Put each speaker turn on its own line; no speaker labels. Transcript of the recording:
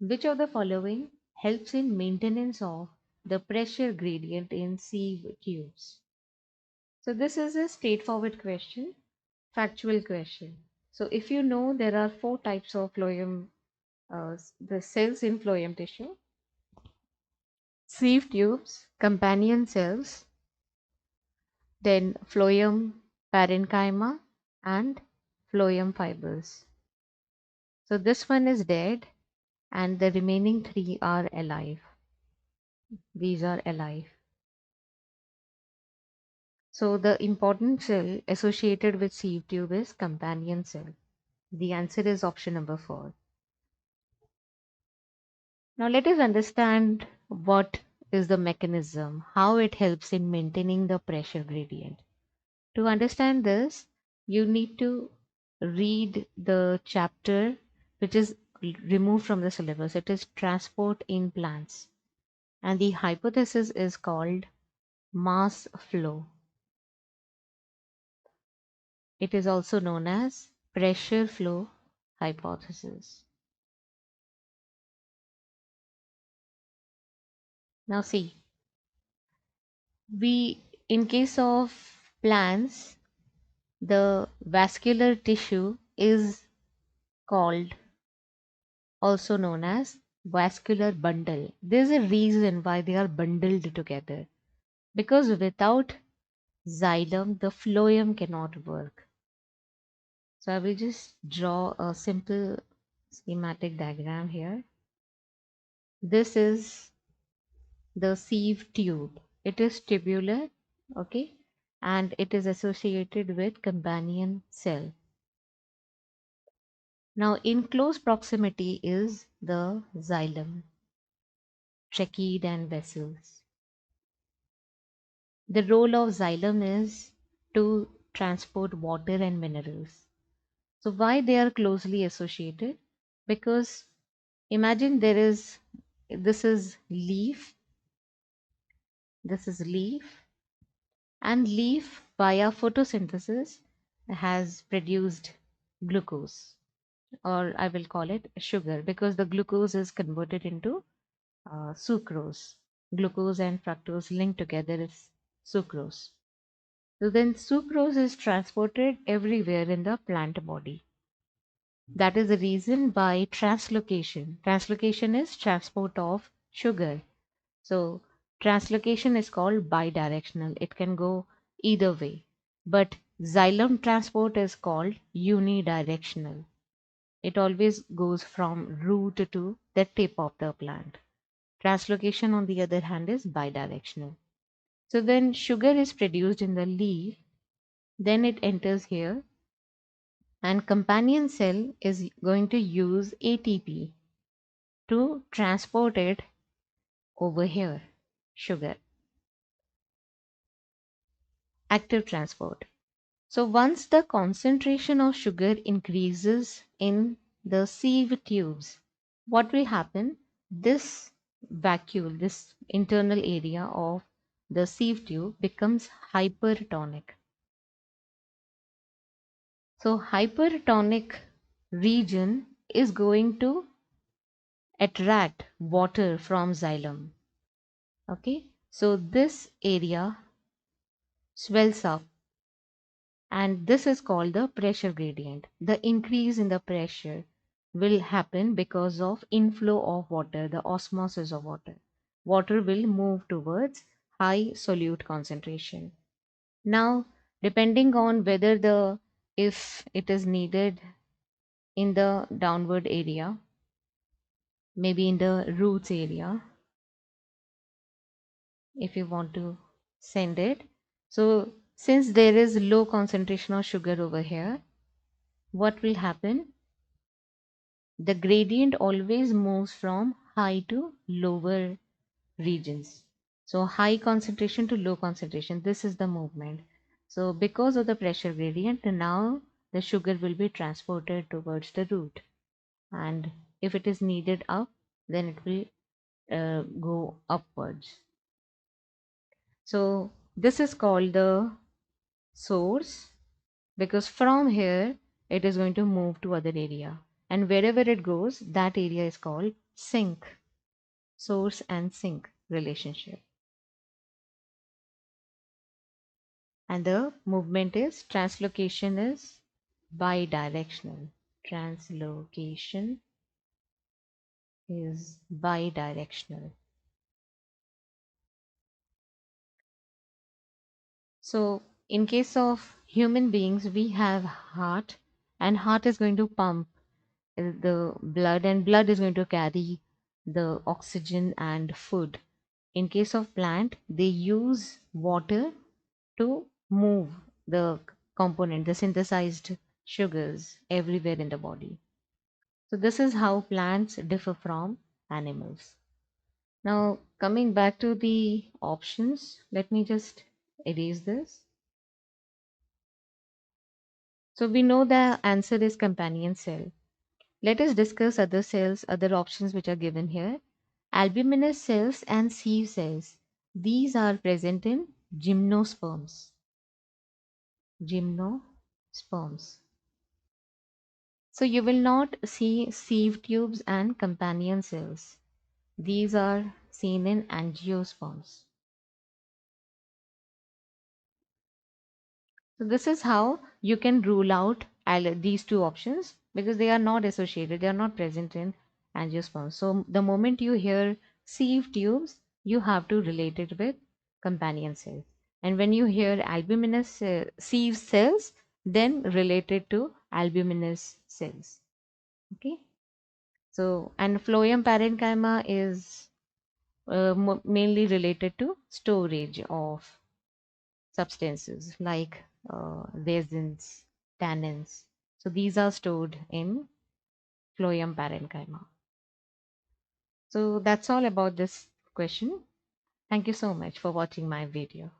Which of the following helps in maintenance of the pressure gradient in sieve tubes? So this is a straightforward question, factual question. So if you know, there are four types of phloem, the cells in phloem tissue: sieve tubes, companion cells, then phloem parenchyma, and phloem fibers. So this one is dead, and the remaining three are alive. These are alive. So the important cell associated with sieve tube is companion cell. The answer is option number 4. Now let us understand what is the mechanism, how it helps in maintaining the pressure gradient. To understand this, you need to read the chapter which is removed from the syllabus. It is transport in plants. And the hypothesis is called mass flow. It is also known as pressure flow hypothesis. Now see, in case of plants, the vascular tissue is called, also known as, vascular bundle. There's a reason why they are bundled together, because without xylem the phloem cannot work. So I will just draw a simple schematic diagram here. This is the sieve tube. It is tubular, okay, and it is associated with companion cell. Now in close proximity is the xylem, tracheid and vessels. The role of xylem is to transport water and minerals. So why they are closely associated? Because imagine this is leaf, this is leaf, and leaf via photosynthesis has produced glucose, or I will call it sugar, because the glucose is converted into sucrose. Glucose and fructose linked together is sucrose. So then sucrose is transported everywhere in the plant body. That is the reason by translocation. Translocation is transport of sugar. So translocation is called bidirectional. It can go either way. But xylem transport is called unidirectional. It always goes from root to the tip of the plant. Translocation, on the other hand, is bidirectional. So then sugar is produced in the leaf, then it enters here, and companion cell is going to use ATP to transport it over here, sugar, active transport. So once the concentration of sugar increases in the sieve tubes, what will happen? This vacuole, this internal area of the sieve tube becomes hypertonic. So hypertonic region is going to attract water from xylem. Okay, so this area swells up, and this is called the pressure gradient. The increase in the pressure will happen because of inflow of water, the osmosis of water. Water will move towards high solute concentration. Now, depending on whether if it is needed in the downward area, maybe in the roots area, if you want to send it. So since there is low concentration of sugar over here, what will happen? The gradient always moves from high to lower regions. So high concentration to low concentration, this is the movement. So because of the pressure gradient, now the sugar will be transported towards the root, and if it is needed up, then it will go upwards. So this is called the source, because from here it is going to move to other area, and wherever it goes, that area is called sink, source and sink relationship. And the movement is, translocation is bidirectional. Translocation is bidirectional. So in case of human beings, we have heart, and heart is going to pump the blood, and blood is going to carry the oxygen and food. In case of plant, they use water to move the component, the synthesized sugars everywhere in the body. So this is how plants differ from animals. Now coming back to the options, let me just erase this. So we know the answer is companion cell. Let us discuss other cells, other options which are given here. Albuminous cells and sieve cells. These are present in gymnosperms. Gymnosperms. So you will not see sieve tubes and companion cells. These are seen in angiosperms. So this is how you can rule out these two options, because they are not associated, they are not present in angiosperms. So the moment you hear sieve tubes, you have to relate it with companion cells. And when you hear albuminous sieve cells, then relate it to albuminous cells. Okay. So, and phloem parenchyma is mainly related to storage of substances like resins, tannins. So these are stored in phloem parenchyma. So that's all about this question. Thank you so much for watching my video.